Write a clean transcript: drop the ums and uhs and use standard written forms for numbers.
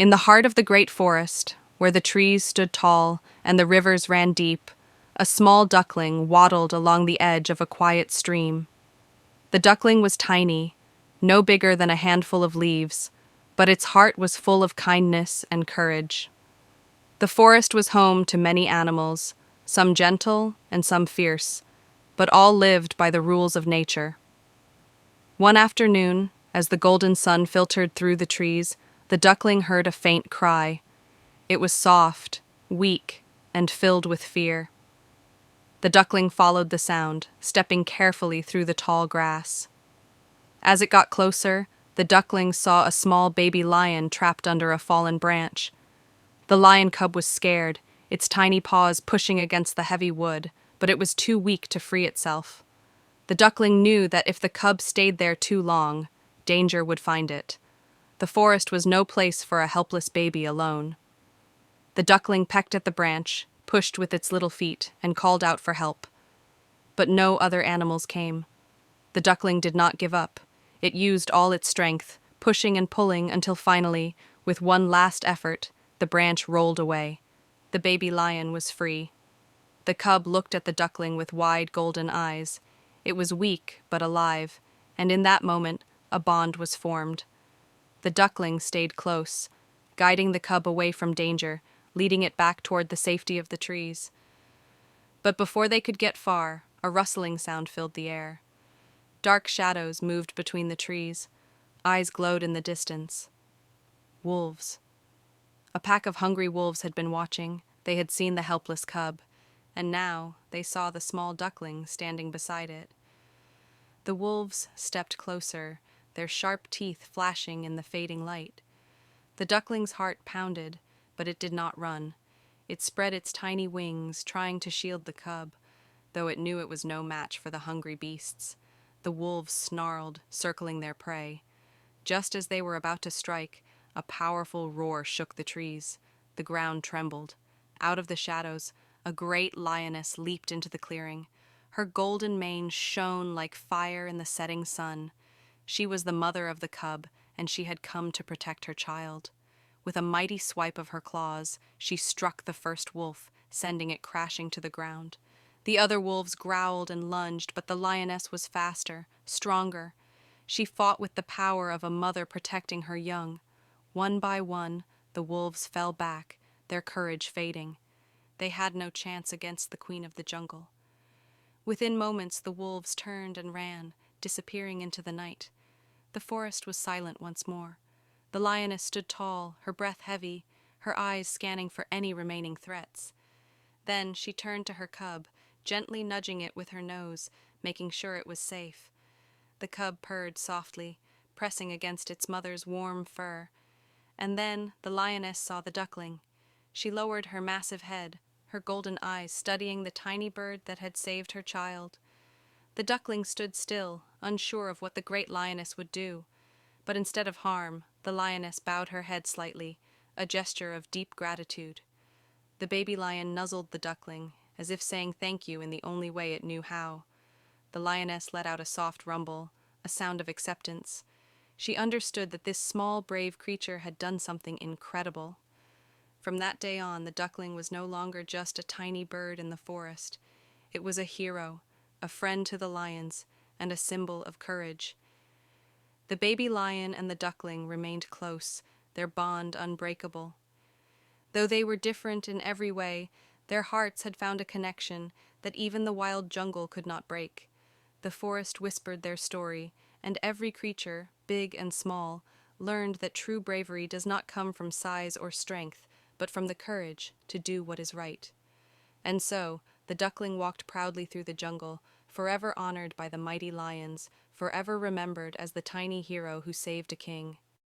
In the heart of the great forest, where the trees stood tall and the rivers ran deep, a small duckling waddled along the edge of a quiet stream. The duckling was tiny, no bigger than a handful of leaves, but its heart was full of kindness and courage. The forest was home to many animals, some gentle and some fierce, but all lived by the rules of nature. One afternoon, as the golden sun filtered through the trees, the duckling heard a faint cry. It was soft, weak, and filled with fear. The duckling followed the sound, stepping carefully through the tall grass. As it got closer, the duckling saw a small baby lion trapped under a fallen branch. The lion cub was scared, its tiny paws pushing against the heavy wood, but it was too weak to free itself. The duckling knew that if the cub stayed there too long, danger would find it. The forest was no place for a helpless baby alone. The duckling pecked at the branch, pushed with its little feet, and called out for help. But no other animals came. The duckling did not give up. It used all its strength, pushing and pulling until finally, with one last effort, the branch rolled away. The baby lion was free. The cub looked at the duckling with wide golden eyes. It was weak but alive, and in that moment, a bond was formed. The duckling stayed close, guiding the cub away from danger, leading it back toward the safety of the trees. But before they could get far, a rustling sound filled the air. Dark shadows moved between the trees. Eyes glowed in the distance. Wolves. A pack of hungry wolves had been watching. They had seen the helpless cub, and now they saw the small duckling standing beside it. The wolves stepped closer, their sharp teeth flashing in the fading light. The duckling's heart pounded, but it did not run. It spread its tiny wings, trying to shield the cub, though it knew it was no match for the hungry beasts. The wolves snarled, circling their prey. Just as they were about to strike, a powerful roar shook the trees. The ground trembled. Out of the shadows, a great lioness leaped into the clearing. Her golden mane shone like fire in the setting sun. She was the mother of the cub, and she had come to protect her child. With a mighty swipe of her claws, she struck the first wolf, sending it crashing to the ground. The other wolves growled and lunged, but the lioness was faster, stronger. She fought with the power of a mother protecting her young. One by one, the wolves fell back, their courage fading. They had no chance against the queen of the jungle. Within moments, the wolves turned and ran, disappearing into the night. The forest was silent once more. The lioness stood tall, her breath heavy, her eyes scanning for any remaining threats. Then she turned to her cub, gently nudging it with her nose, making sure it was safe. The cub purred softly, pressing against its mother's warm fur. And then the lioness saw the duckling. She lowered her massive head, her golden eyes studying the tiny bird that had saved her child. The duckling stood still, unsure of what the great lioness would do. But instead of harm, the lioness bowed her head slightly, a gesture of deep gratitude. The baby lion nuzzled the duckling, as if saying thank you in the only way it knew how. The lioness let out a soft rumble, a sound of acceptance. She understood that this small, brave creature had done something incredible. From that day on, the duckling was no longer just a tiny bird in the forest. It was a hero, a friend to the lions, and a symbol of courage. The baby lion and the duckling remained close, their bond unbreakable. Though they were different in every way, their hearts had found a connection that even the wild jungle could not break. The forest whispered their story, and every creature, big and small, learned that true bravery does not come from size or strength, but from the courage to do what is right. And so, the duckling walked proudly through the jungle, forever honored by the mighty lions, forever remembered as the tiny hero who saved a king.